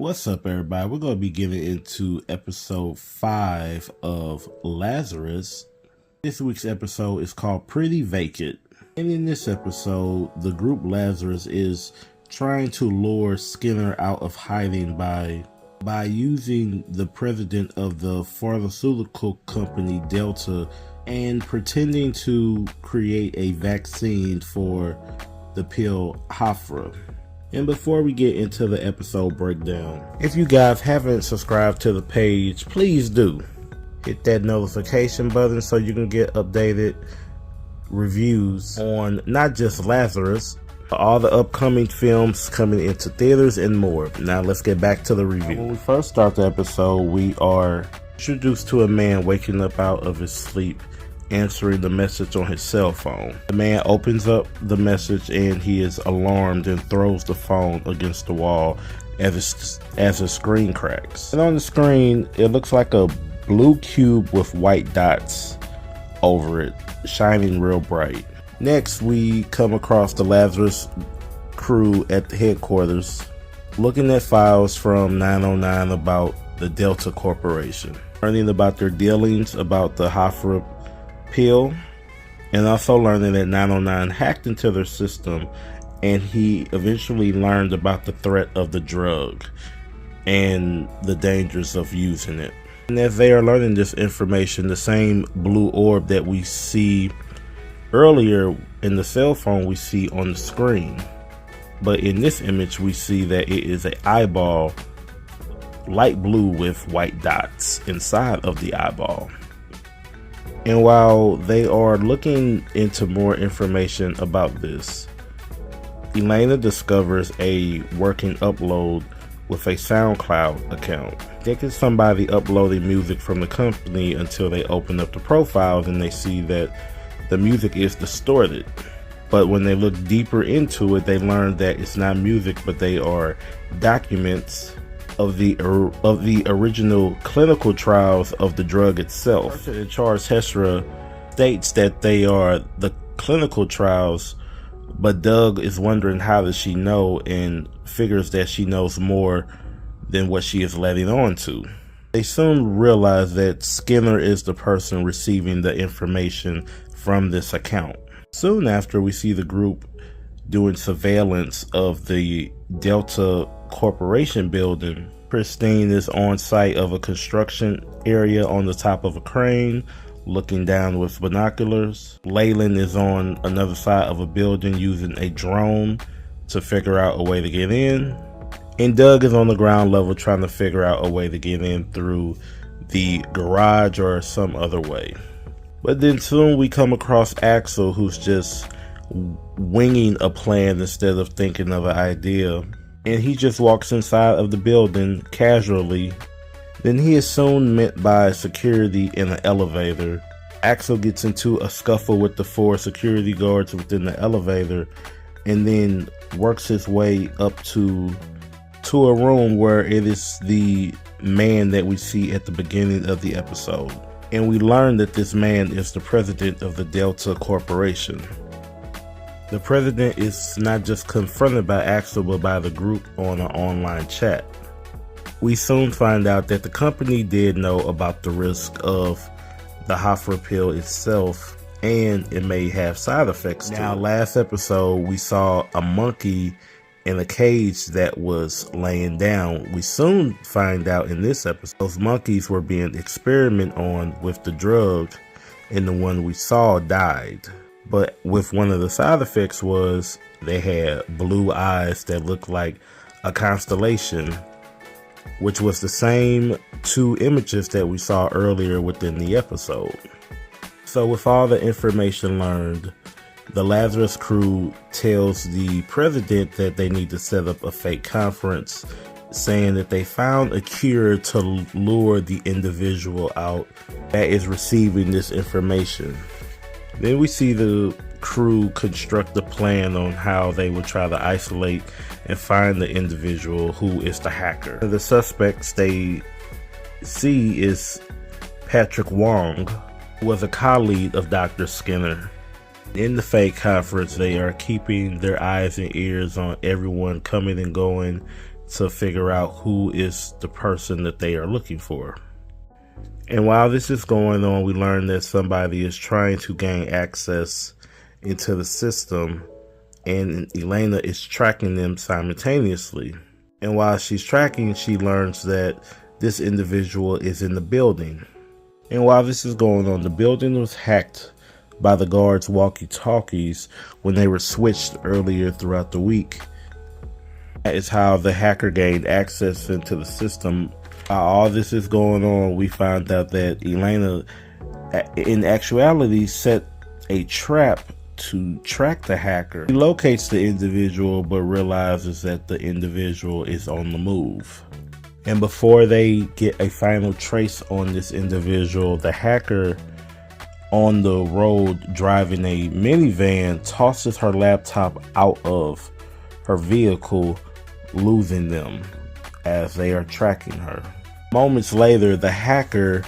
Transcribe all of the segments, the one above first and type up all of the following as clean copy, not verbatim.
What's up, everybody? We're going to be getting into episode 5 of Lazarus. This week's episode is called Pretty Vacant. And in this episode, the group Lazarus is trying to lure Skinner out of hiding by using the president of the pharmaceutical company Delta and pretending to create a vaccine for the pill Hafra. And before we get into the episode breakdown, if you guys haven't subscribed to the page, please do. Hit that notification button so you can get updated reviews on not just Lazarus, but all the upcoming films coming into theaters and more. Now let's get back to the review. When we first start the episode, we are introduced to a man waking up out of his sleep, answering the message on his cell phone. The man opens up the message and he is alarmed and throws the phone against the wall as the screen cracks. And on the screen, it looks like a blue cube with white dots over it, shining real bright. Next, we come across the Lazarus crew at the headquarters, looking at files from 909 about the Delta Corporation, learning about their dealings about the Hafra pill, and also learning that 909 hacked into their system, and he eventually learned about the threat of the drug and the dangers of using it. And as they are learning this information, the same blue orb that we see earlier in the cell phone we see on the screen, but in this image we see that it is an eyeball, light blue with white dots inside of the eyeball. And while they are looking into more information about this, Elena discovers a working upload with a SoundCloud account. They get somebody uploading music from the company until they open up the profiles and they see that the music is distorted. But when they look deeper into it, they learn that it's not music, but they are documents of the original clinical trials of the drug itself. The person in charge, Hesra, states that they are the clinical trials, but Doug is wondering how does she know, and figures that she knows more than what she is letting on to. They soon realize that Skinner is the person receiving the information from this account. Soon after, we see the group doing surveillance of the Delta Corporation building. Christine is on site of a construction area on the top of a crane, looking down with binoculars. Leyland is on another side of a building using a drone to figure out a way to get in. And Doug is on the ground level trying to figure out a way to get in through the garage or some other way. But then soon we come across Axel, who's just winging a plan instead of thinking of an idea. And he just walks inside of the building casually. Then he is soon met by security in an elevator. Axel gets into a scuffle with the 4 security guards within the elevator, and then works his way up to a room where it is the man that we see at the beginning of the episode. And we learn that this man is the president of the Delta Corporation. The president is not just confronted by Axel, but by the group on an online chat. We soon find out that the company did know about the risk of the Hafra pill itself, and it may have side effects. Now, last episode, we saw a monkey in a cage that was laying down. We soon find out in this episode, those monkeys were being experimented on with the drug, and the one we saw died. But with one of the side effects was they had blue eyes that looked like a constellation, which was the same 2 images that we saw earlier within the episode. So with all the information learned, the Lazarus crew tells the president that they need to set up a fake conference, saying that they found a cure to lure the individual out that is receiving this information. Then we see the crew construct a plan on how they will try to isolate and find the individual who is the hacker. The suspects they see is Patrick Wong, who was a colleague of Dr. Skinner. In the fake conference, they are keeping their eyes and ears on everyone coming and going to figure out who is the person that they are looking for. And while this is going on, we learn that somebody is trying to gain access into the system, and Elena is tracking them simultaneously. And while she's tracking, she learns that this individual is in the building. And while this is going on, the building was hacked by the guards' walkie-talkies when they were switched earlier throughout the week. That is how the hacker gained access into the system. While all this is going on, we find out that Elena, in actuality, set a trap to track the hacker. He locates the individual, but realizes that the individual is on the move. And before they get a final trace on this individual, the hacker on the road driving a minivan tosses her laptop out of her vehicle, losing them as they are tracking her. Moments later, the hacker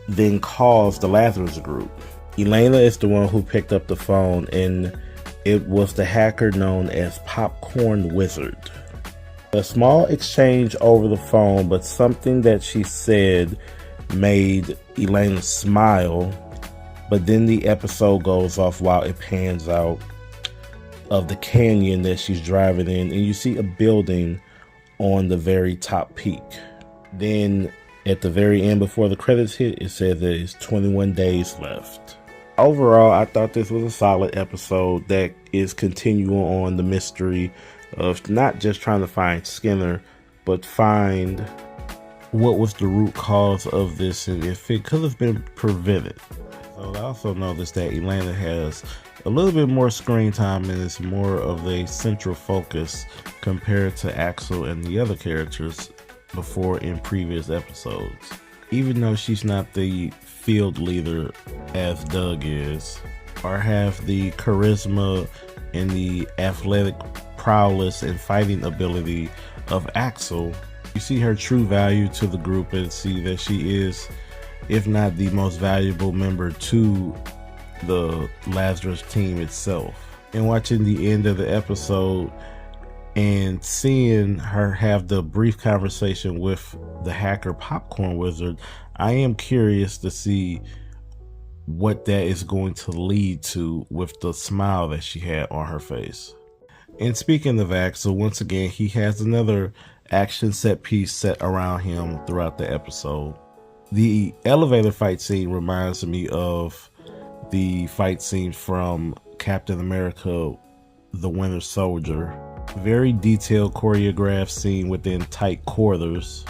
then calls the Lazarus group. Elena is the one who picked up the phone, and it was the hacker known as Popcorn Wizard. A small exchange over the phone, but something that she said made Elena smile. But then the episode goes off while it pans out of the canyon that she's driving in, and you see a building on the very top peak. Then at the very end, before the credits hit, it says there is 21 days left. Overall, I thought this was a solid episode that is continuing on the mystery of not just trying to find Skinner, but find what was the root cause of this and if it could have been prevented. So I also noticed that Elena has a little bit more screen time and is more of a central focus compared to Axel and the other characters before in previous episodes. Even though she's not the field leader as Doug is, or have the charisma and the athletic prowess and fighting ability of Axel, you see her true value to the group and see that she is, if not the most valuable member to the Lazarus team itself. And watching the end of the episode and seeing her have the brief conversation with the hacker Popcorn Wizard, I am curious to see what that is going to lead to with the smile that she had on her face. And speaking of Axel, once again, he has another action set piece set around him throughout the episode. The elevator fight scene reminds me of the fight scene from Captain America: The Winter Soldier. Very detailed choreographed scene within tight quarters.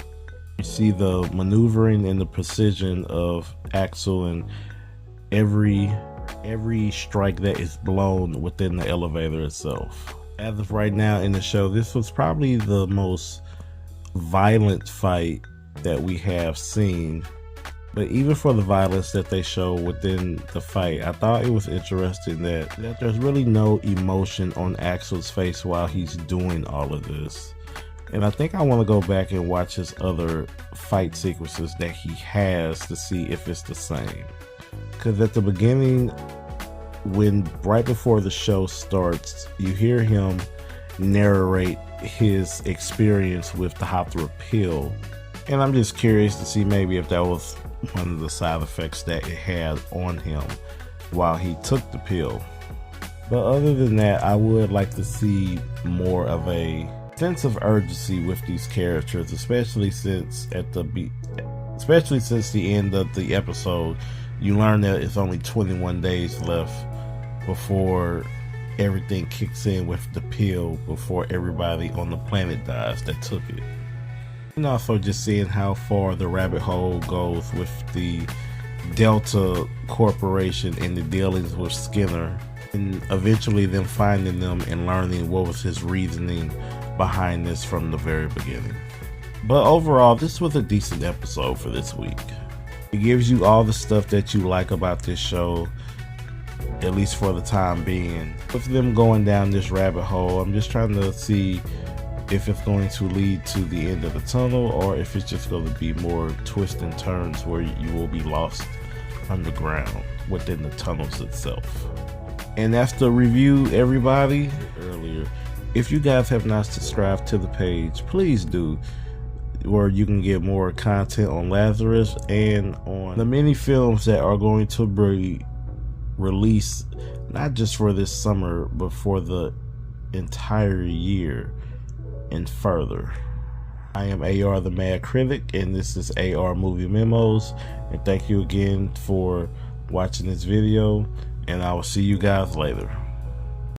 You see the maneuvering and the precision of Axel and every strike that is blown within the elevator itself. As of right now in the show, this was probably the most violent fight that we have seen. But even for the violence that they show within the fight, I thought it was interesting that there's really no emotion on Axel's face while he's doing all of this. And I think I want to go back and watch his other fight sequences that he has to see if it's the same. Because at the beginning, right before the show starts, you hear him narrate his experience with the hop through a pill. And I'm just curious to see maybe if that was one of the side effects that it had on him while he took the pill. But other than that, I would like to see more of a sense of urgency with these characters, especially since the end of the episode, you learn that it's only 21 days left before everything kicks in with the pill, before everybody on the planet dies that took it. And also just seeing how far the rabbit hole goes with the Delta Corporation and the dealings with Skinner, and eventually them finding them and learning what was his reasoning behind this from the very beginning. But overall, this was a decent episode for this week. It gives you all the stuff that you like about this show, at least for the time being. With them going down this rabbit hole, I'm just trying to see if it's going to lead to the end of the tunnel or if it's just going to be more twists and turns where you will be lost underground within the tunnels itself. And that's the review, everybody. Earlier, If you guys have not subscribed to the page, please do, where you can get more content on Lazarus and on the mini films that are going to be released not just for this summer but for the entire year and further. I am AR the Mad Critic, and this is AR Movie Memos, and thank you again for watching this video, and I will see you guys later.